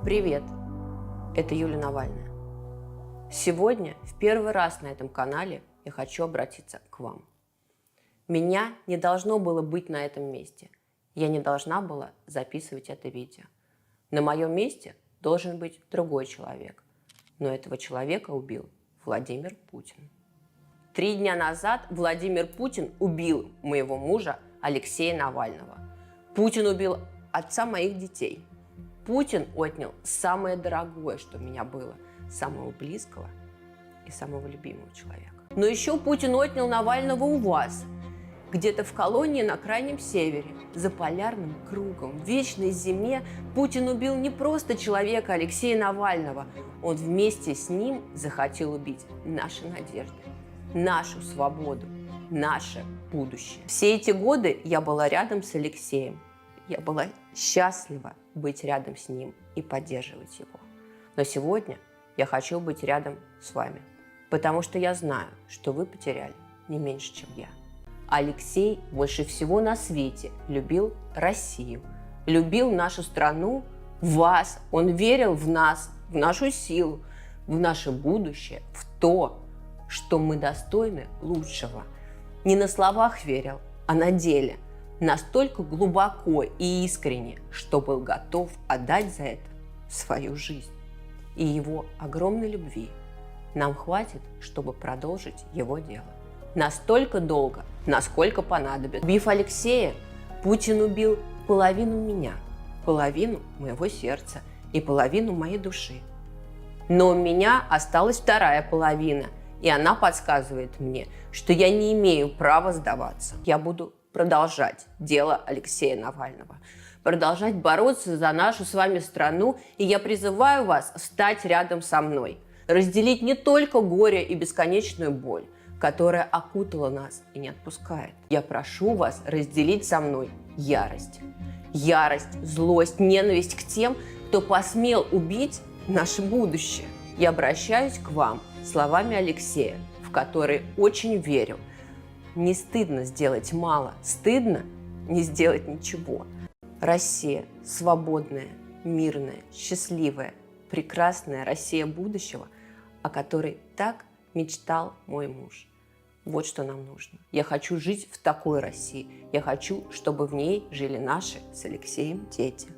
Привет, это Юлия Навальная. Сегодня в первый раз на этом канале я хочу обратиться к вам. Меня не должно было быть на этом месте. Я не должна была записывать это видео. На моем месте должен быть другой человек. Но этого человека убил Владимир Путин. 3 дня назад Владимир Путин убил моего мужа Алексея Навального. Путин убил отца моих детей. Путин отнял самое дорогое, что у меня было, самого близкого и самого любимого человека. Но еще Путин отнял Навального у вас, где-то в колонии на Крайнем Севере, за полярным кругом, в вечной зиме. Путин убил не просто человека Алексея Навального, он вместе с ним захотел убить наши надежды, нашу свободу, наше будущее. Все эти годы я была рядом с Алексеем. Я была счастлива быть рядом с ним и поддерживать его. Но сегодня я хочу быть рядом с вами, потому что я знаю, что вы потеряли не меньше, чем я. Алексей больше всего на свете любил Россию, любил нашу страну, вас. Он верил в нас, в нашу силу, в наше будущее, в то, что мы достойны лучшего. Не на словах верил, а на деле. Настолько глубоко и искренне, что был готов отдать за это свою жизнь. И его огромной любви нам хватит, чтобы продолжить его дело. Настолько долго, насколько понадобится. Убив Алексея, Путин убил половину меня, половину моего сердца и половину моей души. Но у меня осталась вторая половина, и она подсказывает мне, что я не имею права сдаваться. Я буду продолжать дело Алексея Навального, продолжать бороться за нашу с вами страну, и я призываю вас встать рядом со мной, разделить не только горе и бесконечную боль, которая окутала нас и не отпускает. Я прошу вас разделить со мной ярость. Ярость, злость, ненависть к тем, кто посмел убить наше будущее. Я обращаюсь к вам словами Алексея, в которые очень верю. Не стыдно сделать мало, стыдно не сделать ничего. Россия свободная, мирная, счастливая, прекрасная Россия будущего, о которой так мечтал мой муж. Вот что нам нужно. Я хочу жить в такой России. Я хочу, чтобы в ней жили наши с Алексеем дети.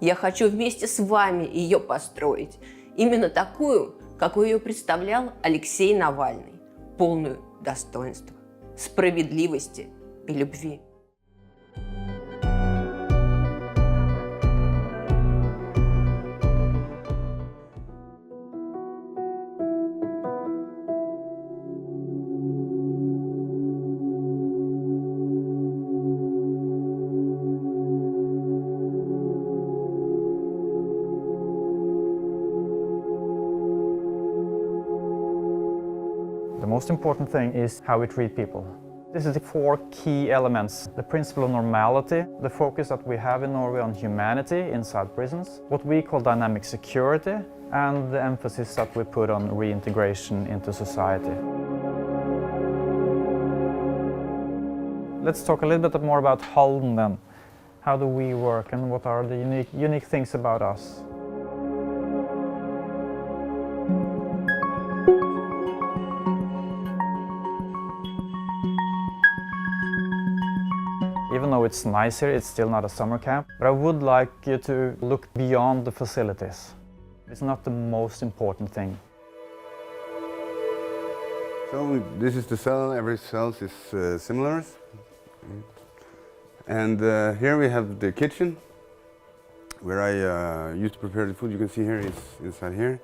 Я хочу вместе с вами ее построить. Именно такую, какой ее представлял Алексей Навальный. Полную достоинства, справедливости и любви. The most important thing is how we treat people. This is the 4 key elements. The principle of normality, the focus that we have in Norway on humanity inside prisons, what we call dynamic security, and the emphasis that we put on reintegration into society. Let's talk a little bit more about Halden then. How do we work and what are the unique things about us? Even though it's nice here, it's still not a summer camp. But I would like you to look beyond the facilities. It's not the most important thing. So this is the cell. Every cell is similar. And here we have the kitchen, where I used to prepare the food. You can see here is inside here.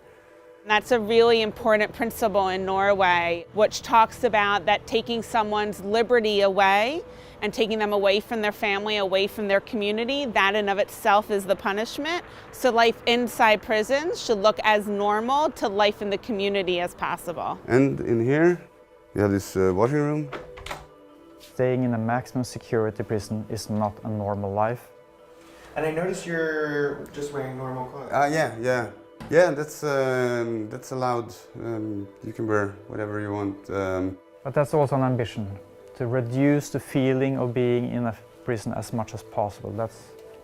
That's a really important principle in Norway, which talks about that taking someone's liberty away and taking them away from their family, away from their community, that in of itself is the punishment. So life inside prisons should look as normal to life in the community as possible. And in here, you have this washing room. Staying in a maximum security prison is not a normal life. And I notice you're just wearing normal clothes. Yeah, that's allowed. You can wear whatever you want. But that's also an ambition, to reduce the feeling of being in a prison as much as possible. That's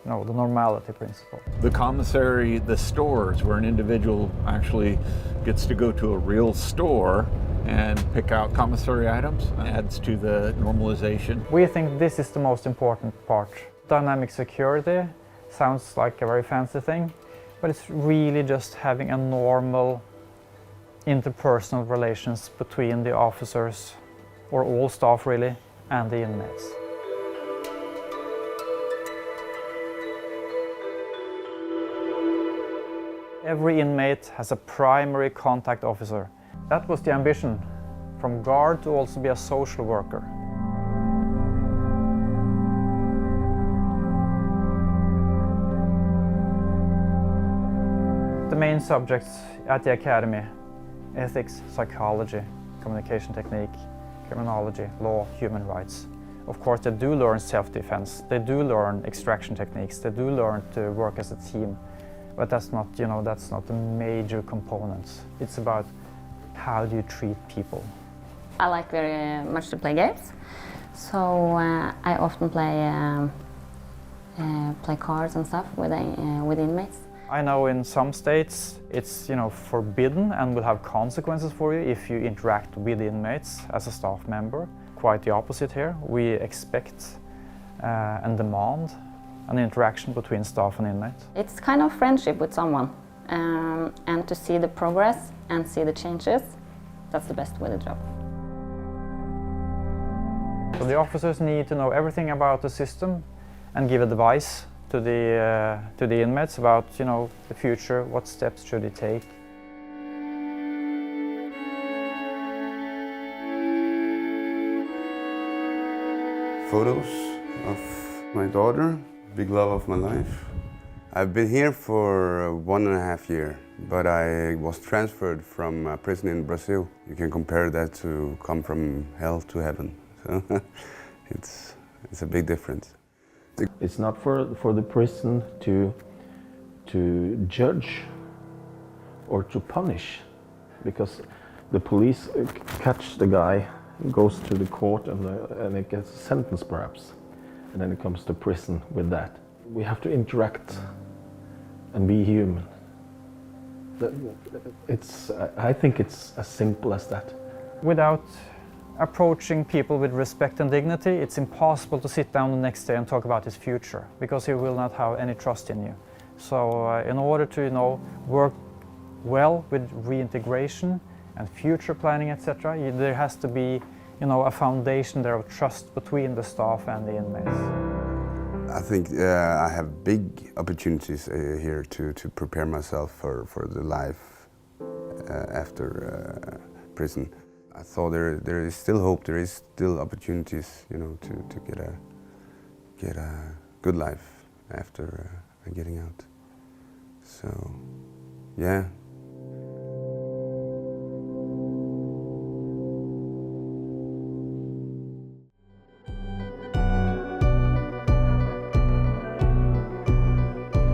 the normality principle. The commissary, the stores, where an individual actually gets to go to a real store and pick out commissary items, adds to the normalization. We think this is the most important part. Dynamic security sounds like a very fancy thing, but it's really just having a normal interpersonal relations between the officers, or all staff really, and the inmates. Every inmate has a primary contact officer. That was the ambition, from guard to also be a social worker. The main subjects at the academy: ethics, psychology, communication technique, criminology, law, human rights. Of course, they do learn self-defense, they do learn extraction techniques, they do learn to work as a team, but that's not, that's not the major components. It's about how do you treat people. I like very much to play games, so I often play cards and stuff with inmates. I know in some states it's forbidden and will have consequences for you if you interact with inmates as a staff member. Quite the opposite here. We expect and demand an interaction between staff and inmates. It's kind of friendship with someone, and to see the progress and see the changes, that's the best with the job. So the officers need to know everything about the system and give advice to the inmates about the future, what steps should they take. Photos of my daughter, big love of my life. I've been here for 1.5 years, but I was transferred from a prison in Brazil. You can compare that to come from hell to heaven. So it's a big difference. It's not for the prison to judge or to punish, because the police catch the guy, goes to the court, and it gets a sentence perhaps, and then it comes to prison with that. We have to interact and be human. I think it's as simple as that. Without approaching people with respect and dignity, it's impossible to sit down the next day and talk about his future, because he will not have any trust in you. So in order to work well with reintegration and future planning, etc., there has to be a foundation there of trust between the staff and the inmates. I think I have big opportunities here to prepare myself for the life after prison. I thought there is still hope, there is still opportunities, to get a good life after getting out. So, yeah.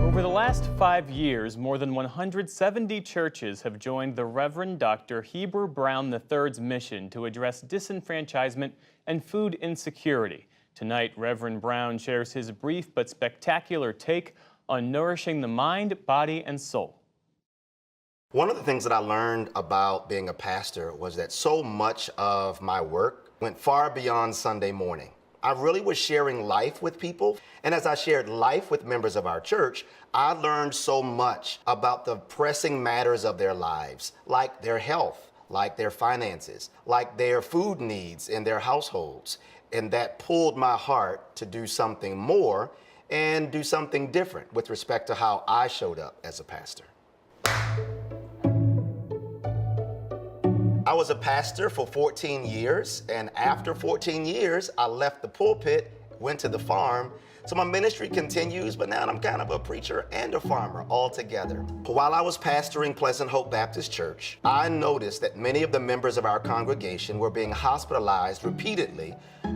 Over the last 5 years, more than 170 churches have joined the Reverend Dr. Heber Brown III's mission to address disenfranchisement and food insecurity. Tonight, Reverend Brown shares his brief but spectacular take on nourishing the mind, body, and soul. One of the things that I learned about being a pastor was that so much of my work went far beyond Sunday morning. I really was sharing life with people, and as I shared life with members of our church, I learned so much about the pressing matters of their lives, like their health, like their finances, like their food needs in their households, and that pulled my heart to do something more and do something different with respect to how I showed up as a pastor. I was a pastor for 14 years, and after 14 years, I left the pulpit, went to the farm. So my ministry continues, but now I'm kind of a preacher and a farmer all together. While I was pastoring Pleasant Hope Baptist Church, I noticed that many of the members of our congregation were being hospitalized repeatedly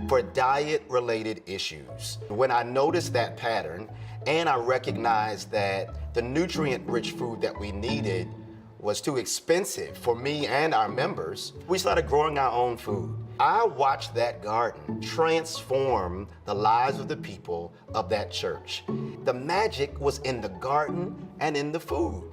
for diet-related issues. When I noticed that pattern, and I recognized that the nutrient-rich food that we needed was too expensive for me and our members, we started growing our own food. I watched that garden transform the lives of the people of that church. The magic was in the garden and in the food.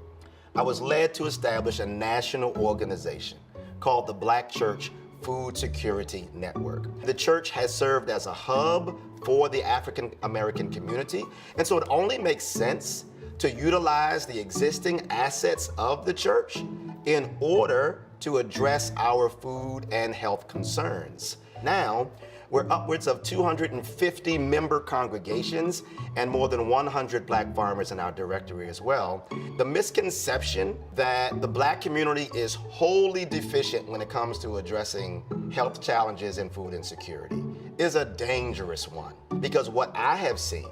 I was led to establish a national organization called the Black Church Food Security Network. The church has served as a hub for the African American community, and so it only makes sense to utilize the existing assets of the church in order to address our food and health concerns. Now, we're upwards of 250 member congregations and more than 100 Black farmers in our directory as well. The misconception that the Black community is wholly deficient when it comes to addressing health challenges and food insecurity is a dangerous one, because what I have seen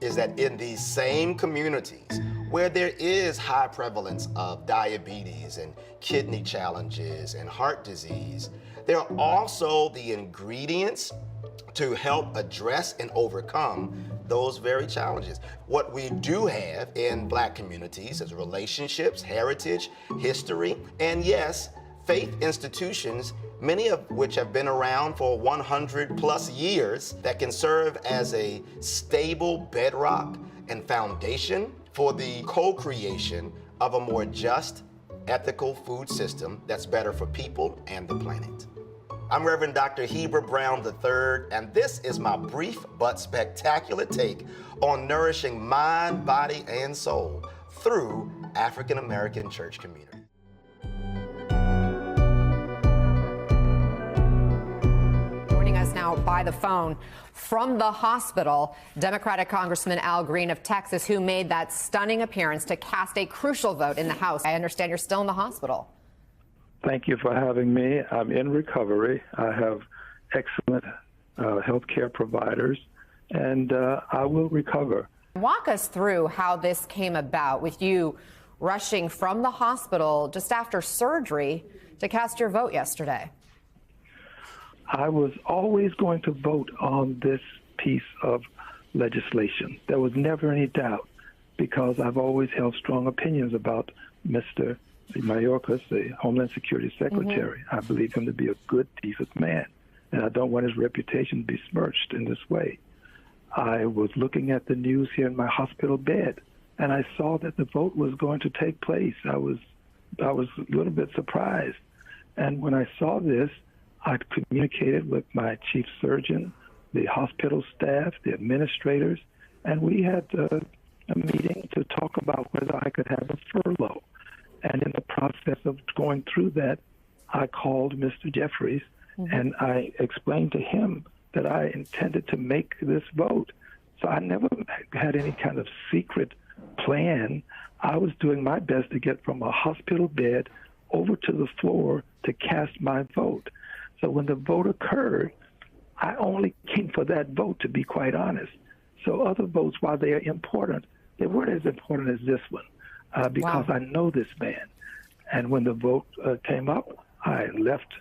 is that in these same communities where there is high prevalence of diabetes and kidney challenges and heart disease, there are also the ingredients to help address and overcome those very challenges. What we do have in Black communities is relationships, heritage, history, and yes, faith institutions, many of which have been around for 100 plus years, that can serve as a stable bedrock and foundation for the co-creation of a more just, ethical food system that's better for people and the planet. I'm Reverend Dr. Heber Brown III, and this is my brief but spectacular take on nourishing mind, body, and soul through African American church community. Joining us now by the phone from the hospital, Democratic Congressman Al Green of Texas, who made that stunning appearance to cast a crucial vote in the House. I understand you're still in the hospital. Thank you for having me. I'm in recovery. I have excellent health care providers, and I will recover. Walk us through how this came about, with you rushing from the hospital just after surgery to cast your vote yesterday. I was always going to vote on this piece of legislation. There was never any doubt, because I've always held strong opinions about Mr. Mayorkas, the Homeland Security Secretary. I believe him to be a good, decent man, and I don't want his reputation besmirched in this way. I was looking at the news here in my hospital bed, and I saw that the vote was going to take place. I was a little bit surprised. And when I saw this, I communicated with my chief surgeon, the hospital staff, the administrators, and we had a meeting to talk about whether I could have a furlough. And in the process of going through that, I called Mr. Jeffries, and I explained to him that I intended to make this vote. So I never had any kind of secret plan. I was doing my best to get from a hospital bed over to the floor to cast my vote. So when the vote occurred, I only came for that vote, to be quite honest. So other votes, while they are important, they weren't as important as this one, because I know this man. And when the vote came up, I left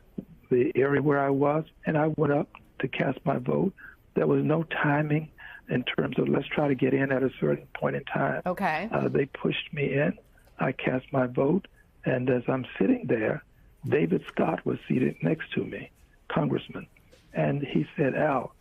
the area where I was, and I went up to cast my vote. There was no timing in terms of let's try to get in at a certain point in time. Okay. They pushed me in. I cast my vote, and as I'm sitting there, David Scott was seated next to me, Congressman, and he said, Al,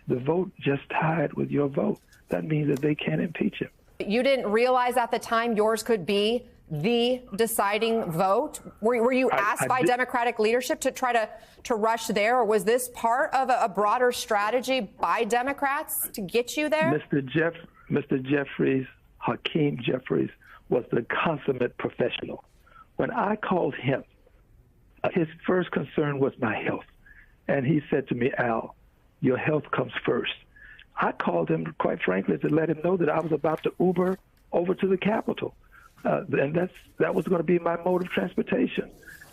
the vote just tied with your vote. That means that they can't impeach him. You didn't realize at the time yours could be the deciding vote? Were you asked by Democratic leadership to try to rush there, or was this part of a broader strategy by Democrats to get you there? Mr. Jeffries, Hakeem Jeffries, was the consummate professional. When I called him, his first concern was my health. And he said to me, Al, your health comes first. I called him, quite frankly, to let him know that I was about to Uber over to the Capitol. And that was going to be my mode of transportation.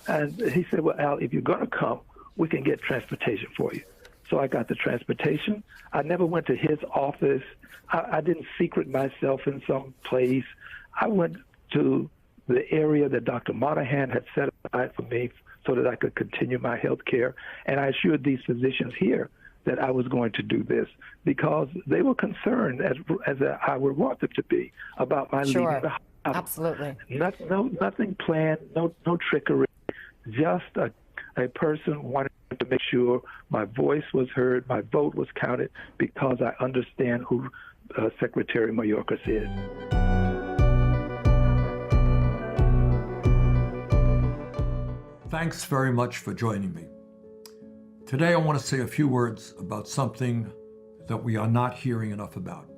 And he said, well, Al, if you're going to come, we can get transportation for you. So I got the transportation. I never went to his office. I didn't secret myself in some place. I went to the area that Dr. Monahan had set aside for me so that I could continue my health care. And I assured these physicians here that I was going to do this because they were concerned, as I would want them to be, about my leaving the house. Absolutely. Nothing planned, no trickery, just a a person wanting to make sure my voice was heard, my vote was counted, because I understand who Secretary Mayorkas is. Thanks very much for joining me. Today I want to say a few words about something that we are not hearing enough about,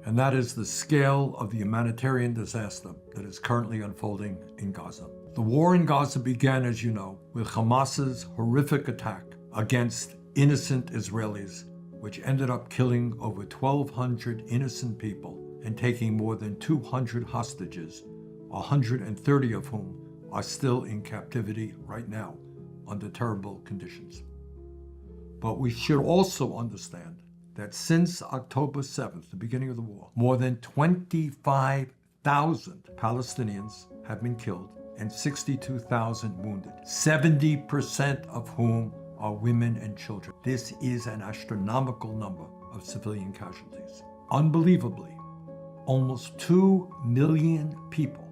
and that is the scale of the humanitarian disaster that is currently unfolding in Gaza. The war in Gaza began, as you know, with Hamas's horrific attack against innocent Israelis, which ended up killing over 1,200 innocent people and taking more than 200 hostages, 130 of whom are still in captivity right now under terrible conditions. But we should also understand that since October 7th, the beginning of the war, more than 25,000 Palestinians have been killed and 62,000 wounded, 70% of whom are women and children. This is an astronomical number of civilian casualties. Unbelievably, almost 2 million people,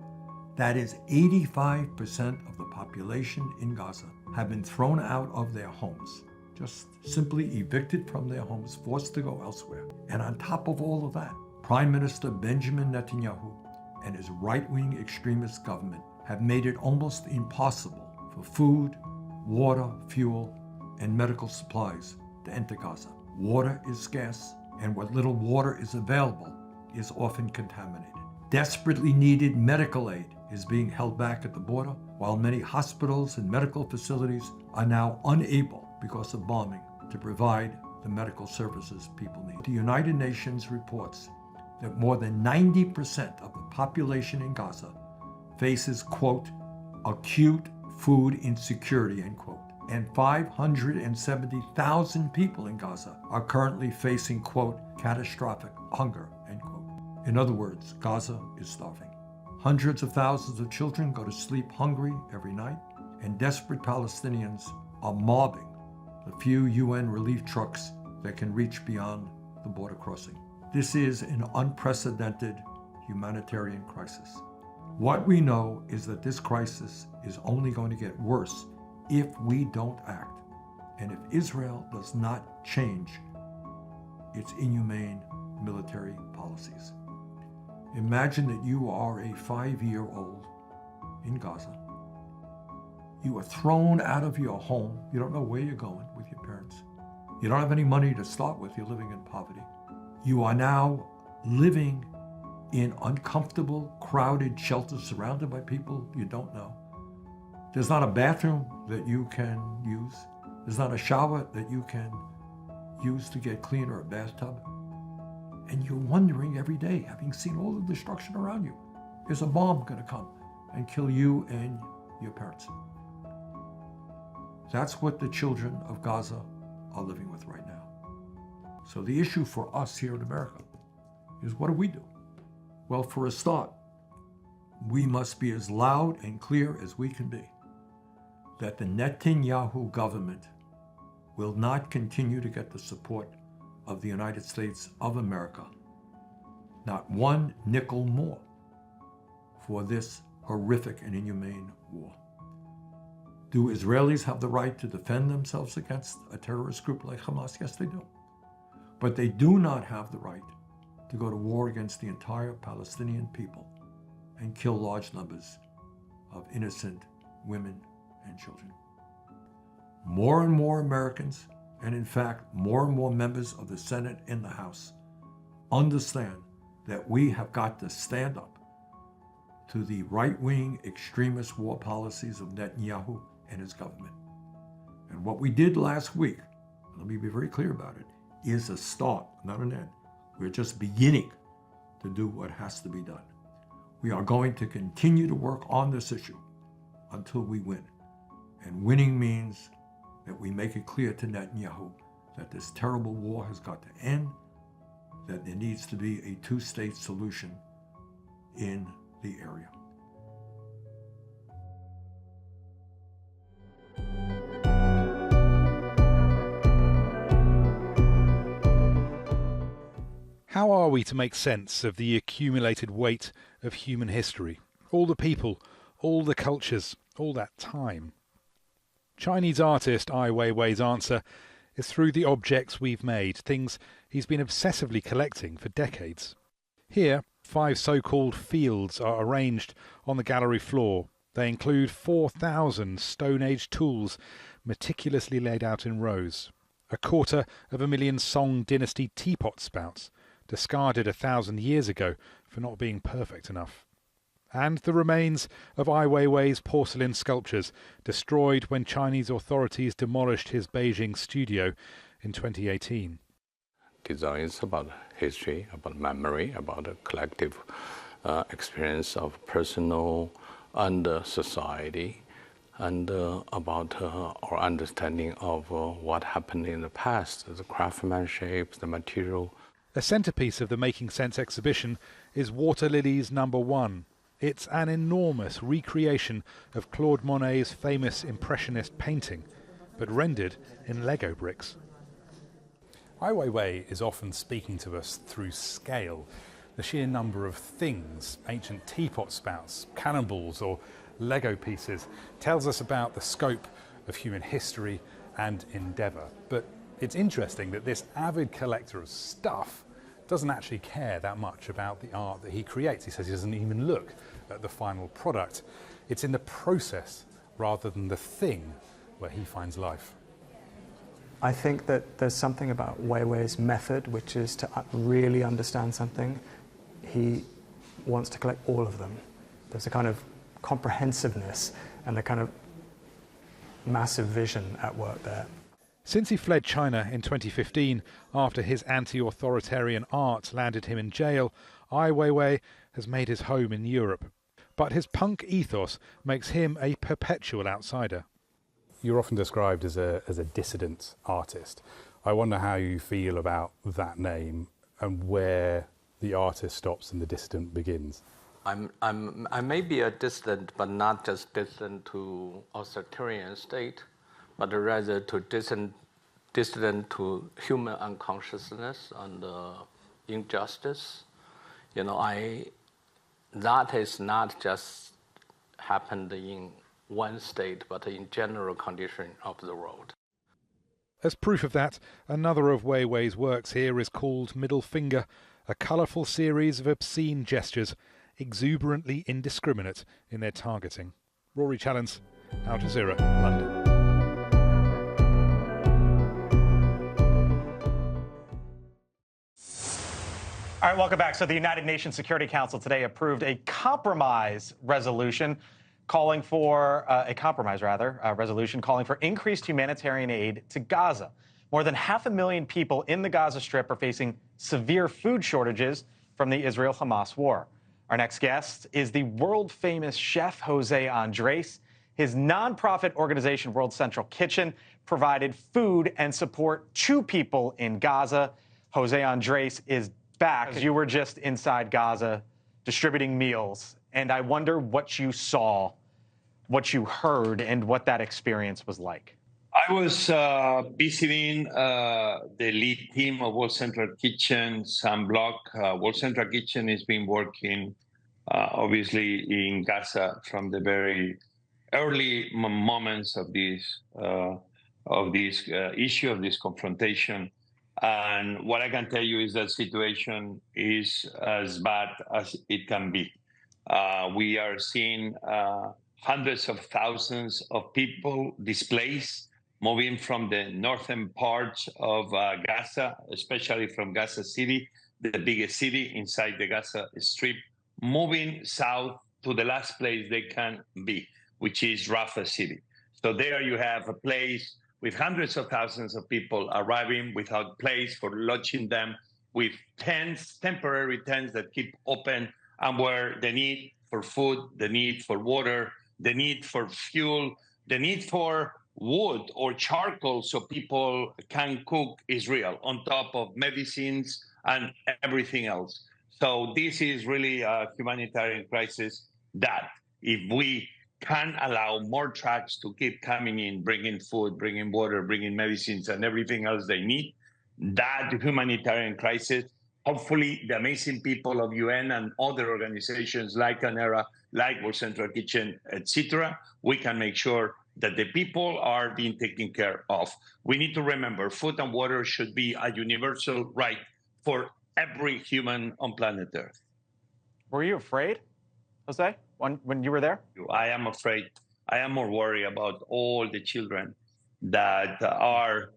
that is 85% of the population in Gaza, have been thrown out of their homes, just simply evicted from their homes, forced to go elsewhere. And on top of all of that, Prime Minister Benjamin Netanyahu and his right-wing extremist government have made it almost impossible for food, water, fuel, and medical supplies to enter Gaza. Water is scarce, and what little water is available is often contaminated. Desperately needed medical aid is being held back at the border, while many hospitals and medical facilities are now unable, because of bombing, to provide the medical services people need. The United Nations reports that more than 90% of the population in Gaza faces, quote, acute food insecurity, end quote. And 570,000 people in Gaza are currently facing, quote, catastrophic hunger, end quote. In other words, Gaza is starving. Hundreds of thousands of children go to sleep hungry every night, and desperate Palestinians are mobbing the few UN relief trucks that can reach beyond the border crossing. This is an unprecedented humanitarian crisis. What we know is that this crisis is only going to get worse if we don't act, and if Israel does not change its inhumane military policies. Imagine that you are a 5-year-old in Gaza. You are thrown out of your home. You don't know where you're going with your parents. You don't have any money to start with. You're living in poverty. You are now living in uncomfortable, crowded shelters surrounded by people you don't know. There's not a bathroom that you can use. There's not a shower that you can use to get clean, or a bathtub. And you're wondering every day, having seen all the destruction around you, is a bomb going to come and kill you and your parents? That's what the children of Gaza are living with right now. So the issue for us here in America is, what do we do? Well, for a start, we must be as loud and clear as we can be that the Netanyahu government will not continue to get the support of the United States of America, not one nickel more, for this horrific and inhumane war. Do Israelis have the right to defend themselves against a terrorist group like Hamas? Yes, they do. But they do not have the right to go to war against the entire Palestinian people and kill large numbers of innocent women and children. More and more Americans, and in fact, more and more members of the Senate and the House, understand that we have got to stand up to the right-wing extremist war policies of Netanyahu and his government. And what we did last week, let me be very clear about it, is a start, not an end. We're just beginning to do what has to be done. We are going to continue to work on this issue until we win. And winning means that we make it clear to Netanyahu that this terrible war has got to end, that there needs to be a two-state solution in the area. How are we to make sense of the accumulated weight of human history? All the people, all the cultures, all that time. Chinese artist Ai Weiwei's answer is through the objects we've made, things he's been obsessively collecting for decades. Here, 5 so-called fields are arranged on the gallery floor. They include 4,000 Stone Age tools meticulously laid out in rows. 250,000 Song Dynasty teapot spouts, discarded 1,000 years ago for not being perfect enough. And the remains of Ai Weiwei's porcelain sculptures, destroyed when Chinese authorities demolished his Beijing studio in 2018. Design is about history, about memory, about a collective experience of personal and society, and about our understanding of what happened in the past, the craftsmanship, the material. A centrepiece of the Making Sense exhibition is Water Lilies No. 1. It's an enormous recreation of Claude Monet's famous Impressionist painting, but rendered in Lego bricks. Ai Weiwei is often speaking to us through scale. The sheer number of things, ancient teapot spouts, cannonballs or Lego pieces, tells us about the scope of human history and endeavour. But it's interesting that this avid collector of stuff doesn't actually care that much about the art that he creates. He says he doesn't even look at the final product. It's in the process rather than the thing where he finds life. I think that there's something about Weiwei's method, which is to really understand something. He wants to collect all of them. There's a kind of comprehensiveness and a kind of massive vision at work there. Since he fled China in 2015 after his anti-authoritarian art landed him in jail, Ai Weiwei has made his home in Europe. But his punk ethos makes him a perpetual outsider. You're often described as a dissident artist. I wonder how you feel about that name and where the artist stops and the dissident begins. I may be a dissident, but not just dissident to authoritarian state, but rather to dissident to human unconsciousness and injustice. You know, that is not just happened in one state, but in general condition of the world. As proof of that, another of Weiwei's works here is called Middle Finger, a colourful series of obscene gestures, exuberantly indiscriminate in their targeting. Rory Challens, Al Jazeera, London. All right, welcome back. So the United Nations Security Council today approved a compromise resolution calling for resolution calling for increased humanitarian aid to Gaza. More than 500,000 people in the Gaza Strip are facing severe food shortages from the Israel-Hamas war. Our next guest is the world-famous chef José Andrés. His nonprofit organization, World Central Kitchen, provided food and support to people in Gaza. José Andrés is back. You were just inside Gaza distributing meals, and I wonder what you saw, what you heard, and what that experience was like. I was visiting the lead team of World Central Kitchen, Sam Block. World Central Kitchen has been working, obviously, in Gaza from the very early moments of this issue, of this confrontation. And what I can tell you is that situation is as bad as it can be. We are seeing hundreds of thousands of people displaced, moving from the northern parts of Gaza, especially from Gaza City, the biggest city inside the Gaza Strip, moving south to the last place they can be, which is Rafah City. So there you have a place with hundreds of thousands of people arriving without place for lodging them, with tents, temporary tents that keep open, and where the need for food, the need for water, the need for fuel, the need for wood or charcoal so people can cook is real, on top of medicines and everything else. So this is really a humanitarian crisis that if we can allow more trucks to keep coming in, bringing food, bringing water, bringing medicines and everything else they need, that humanitarian crisis, hopefully the amazing people of UN and other organizations like ANERA, like World Central Kitchen, etc., we can make sure that the people are being taken care of. We need to remember food and water should be a universal right for every human on planet Earth. Were you afraid, Jose, when you were there? I am afraid. I am more worried about all the children that are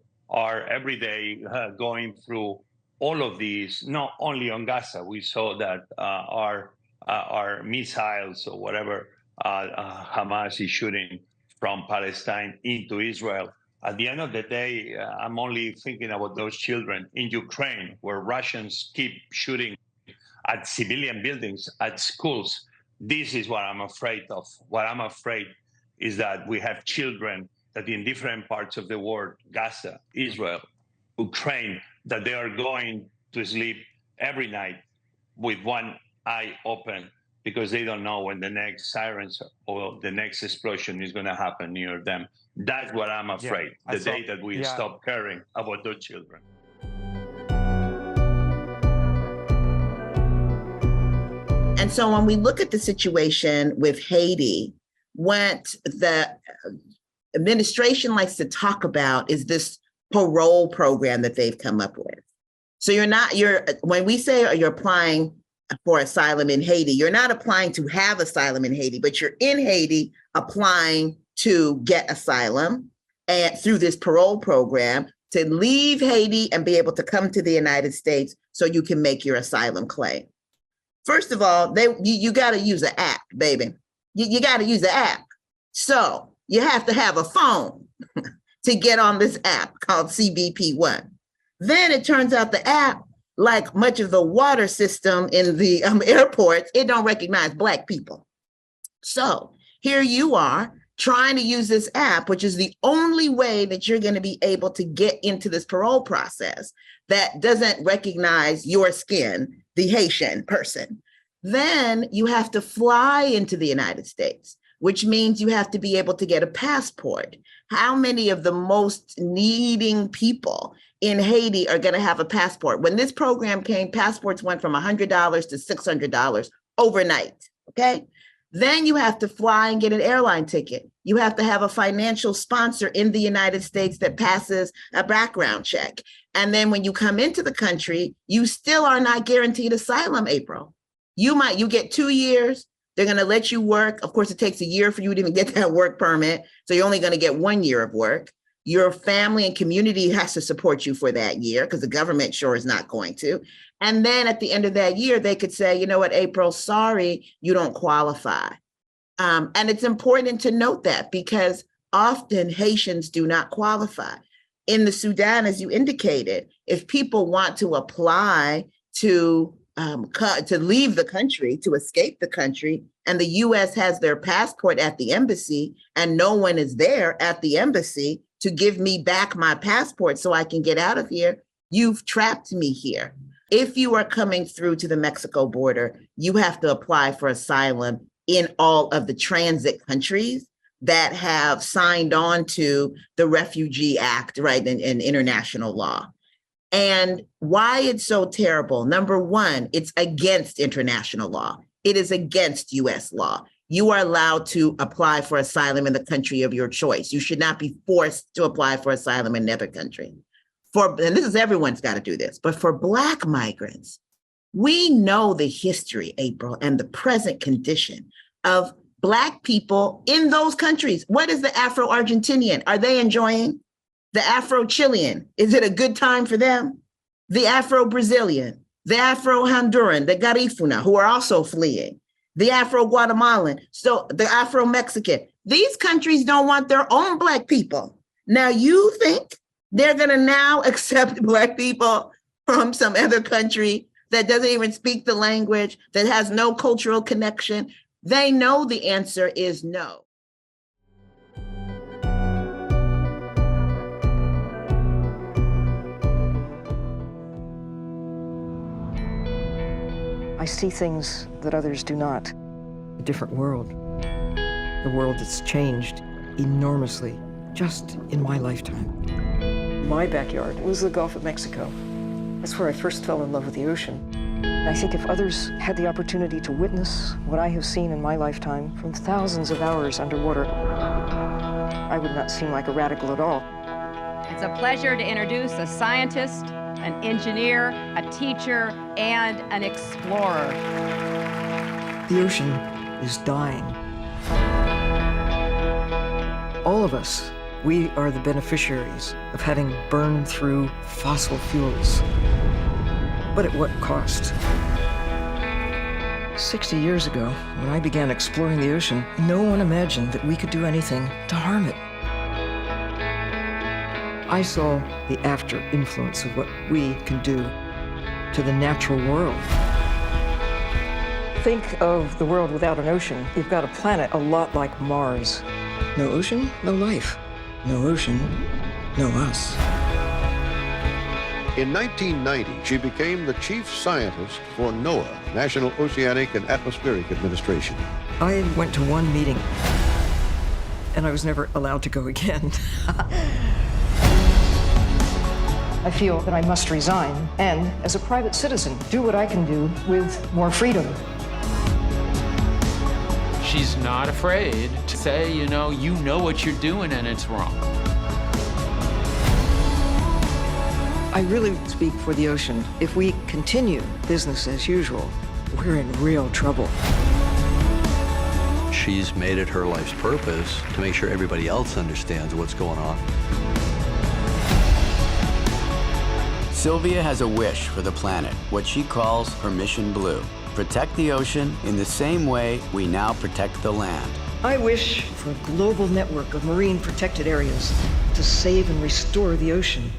every day going through all of these, not only on Gaza. We saw that our missiles or whatever Hamas is shooting from Palestine into Israel. At the end of the day, I'm only thinking about those children in Ukraine, where Russians keep shooting at civilian buildings, at schools. This is what I'm afraid of. What I'm afraid is that we have children that in different parts of the world, Gaza, Israel, Ukraine, that they are going to sleep every night with one eye open because they don't know when the next sirens or the next explosion is going to happen near them. That's what I'm afraid, the day that we stop caring about those children. And so when we look at the situation with Haiti, what the administration likes to talk about is this parole program that they've come up with. So when we say you're applying for asylum in Haiti, you're not applying to have asylum in Haiti, but you're in Haiti applying to get asylum and through this parole program to leave Haiti and be able to come to the United States so you can make your asylum claim. First of all, you got to use an app, baby. You got to use an app. So you have to have a phone to get on this app called CBP1. Then it turns out the app, like much of the water system in the airports, it don't recognize Black people. So here you are trying to use this app, which is the only way that you're going to be able to get into this parole process that doesn't recognize your skin, the Haitian person. Then you have to fly into the United States, which means you have to be able to get a passport. How many of the most needing people in Haiti are going to have a passport? When this program came, passports went from $100 to $600 overnight, okay? Then you have to fly and get an airline ticket. You have to have a financial sponsor in the United States that passes a background check. And then when you come into the country, you still are not guaranteed asylum, April. You get 2 years. They're going to let you work. Of course, it takes a year for you to even get that work permit. So you're only going to get 1 year of work. Your family and community has to support you for that year because the government sure is not going to. And then at the end of that year, they could say, you know what, April, sorry, you don't qualify. And it's important to note that because often Haitians do not qualify. In the Sudan, as you indicated, if people want to apply to leave the country, to escape the country, and the U.S. has their passport at the embassy and no one is there at the embassy to give me back my passport so I can get out of here, you've trapped me here. If you are coming through to the Mexico border, you have to apply for asylum in all of the transit countries that have signed on to the Refugee Act, right, and international law. And why it's so terrible, number one, it's against international law. It is against US law. You are allowed to apply for asylum in the country of your choice. You should not be forced to apply for asylum in another country. And this is everyone's got to do this, but for Black migrants, we know the history, April, and the present condition of Black people in those countries. What is the Afro-Argentinian? Are they enjoying? The Afro-Chilean, is it a good time for them? The Afro-Brazilian, the Afro-Honduran, the Garifuna, who are also fleeing, the Afro-Guatemalan, so the Afro-Mexican. These countries don't want their own Black people. Now you think they're gonna now accept Black people from some other country that doesn't even speak the language, that has no cultural connection? They know the answer is no. I see things that others do not. A different world. A world that's changed enormously just in my lifetime. My backyard was the Gulf of Mexico. That's where I first fell in love with the ocean. I think if others had the opportunity to witness what I have seen in my lifetime from thousands of hours underwater, I would not seem like a radical at all. It's a pleasure to introduce a scientist, an engineer, a teacher, and an explorer. The ocean is dying. All of us, we are the beneficiaries of having burned through fossil fuels. But at what cost? 60 years ago, when I began exploring the ocean, no one imagined that we could do anything to harm it. I saw the after influence of what we can do to the natural world. Think of the world without an ocean. You've got a planet a lot like Mars. No ocean, no life. No ocean, no us. In 1990, she became the chief scientist for NOAA, National Oceanic and Atmospheric Administration. I went to one meeting, and I was never allowed to go again. I feel that I must resign, and as a private citizen, do what I can do with more freedom. She's not afraid to say, you know what you're doing and it's wrong. I really speak for the ocean. If we continue business as usual, we're in real trouble. She's made it her life's purpose to make sure everybody else understands what's going on. Sylvia has a wish for the planet, what she calls her Mission Blue. Protect the ocean in the same way we now protect the land. I wish for a global network of marine protected areas to save and restore the ocean.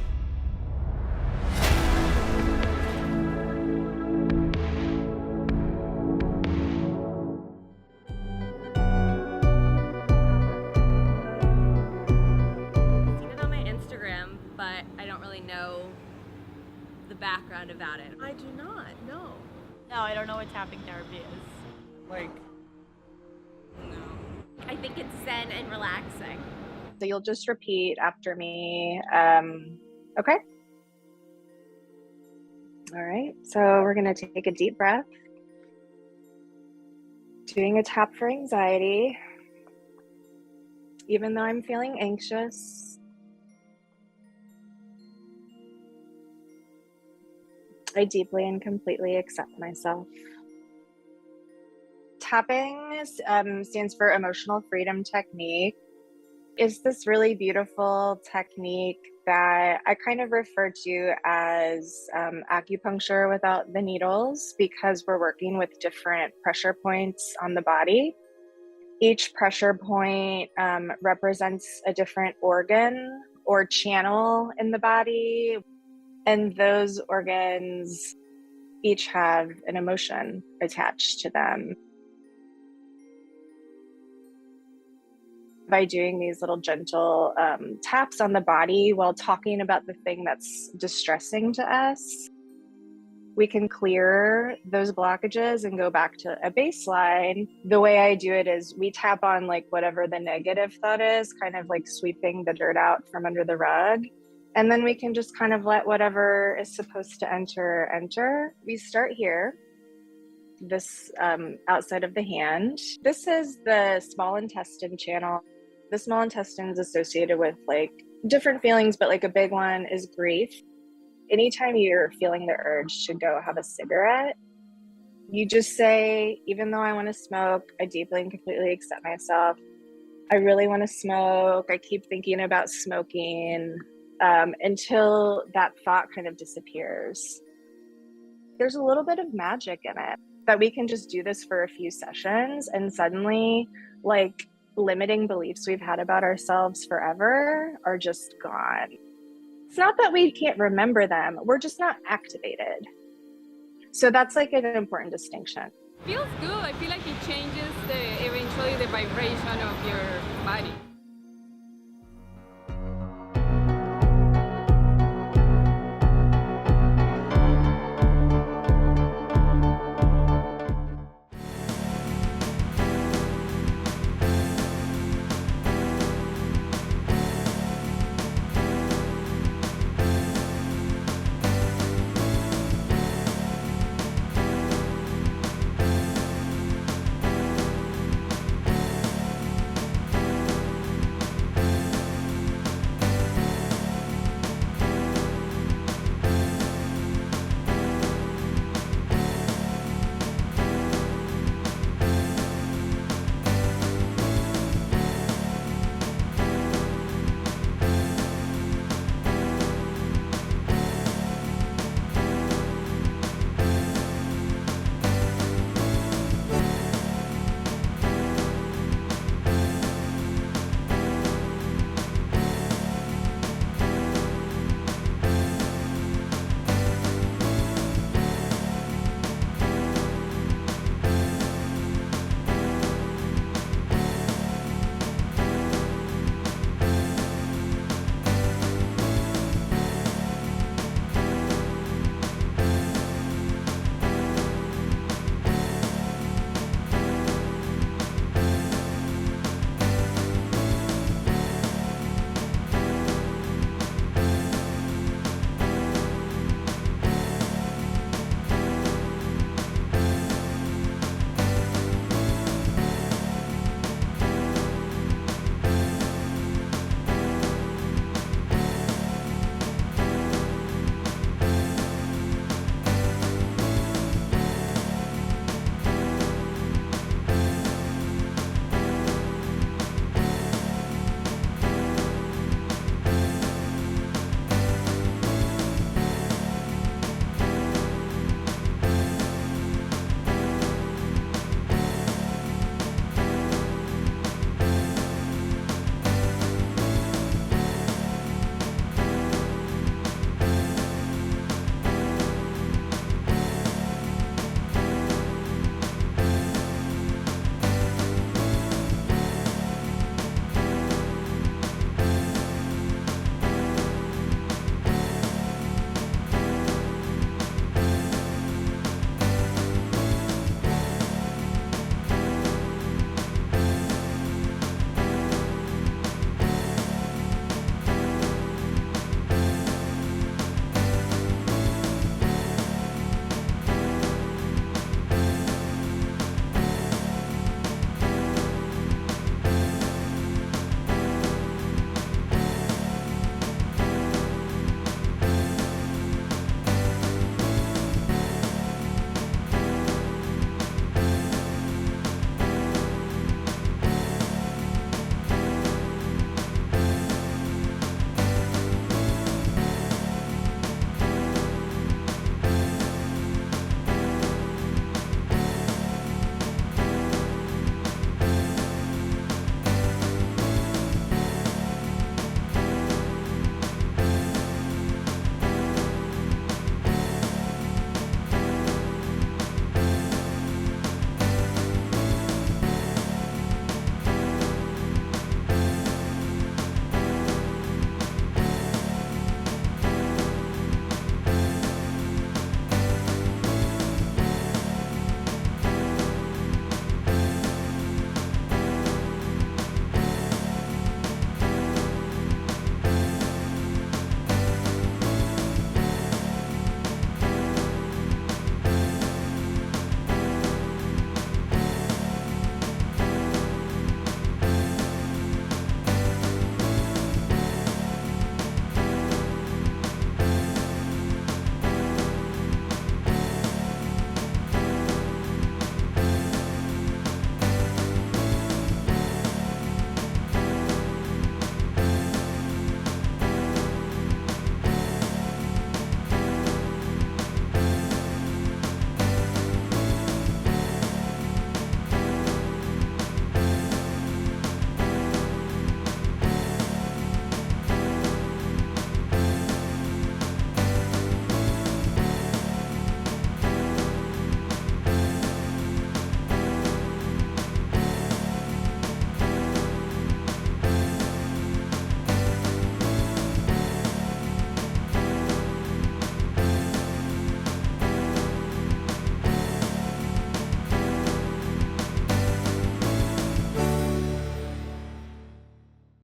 background about it. I do not, no. No, I don't know what tapping therapy is. Like, no. I think it's zen and relaxing. So you'll just repeat after me. Okay. All right, so we're gonna take a deep breath. Doing a tap for anxiety. Even though I'm feeling anxious, I deeply and completely accept myself. Tapping stands for Emotional Freedom Technique. It's this really beautiful technique that I kind of refer to as acupuncture without the needles, because we're working with different pressure points on the body. Each pressure point represents a different organ or channel in the body, and those organs each have an emotion attached to them. By doing these little gentle taps on the body while talking about the thing that's distressing to us, we can clear those blockages and go back to a baseline. The way I do it is we tap on like whatever the negative thought is, kind of like sweeping the dirt out from under the rug. And then we can just kind of let whatever is supposed to enter. We start here, this outside of the hand. This is the small intestine channel. The small intestine is associated with like different feelings, but like a big one is grief. Anytime you're feeling the urge to go have a cigarette, you just say, even though I want to smoke, I deeply and completely accept myself. I really want to smoke. I keep thinking about smoking until that thought kind of disappears. There's a little bit of magic in it that we can just do this for a few sessions and suddenly like limiting beliefs we've had about ourselves forever are just gone. It's not that we can't remember them, we're just not activated. So that's like an important distinction. Feels good. I feel like it changes eventually the vibration of your body.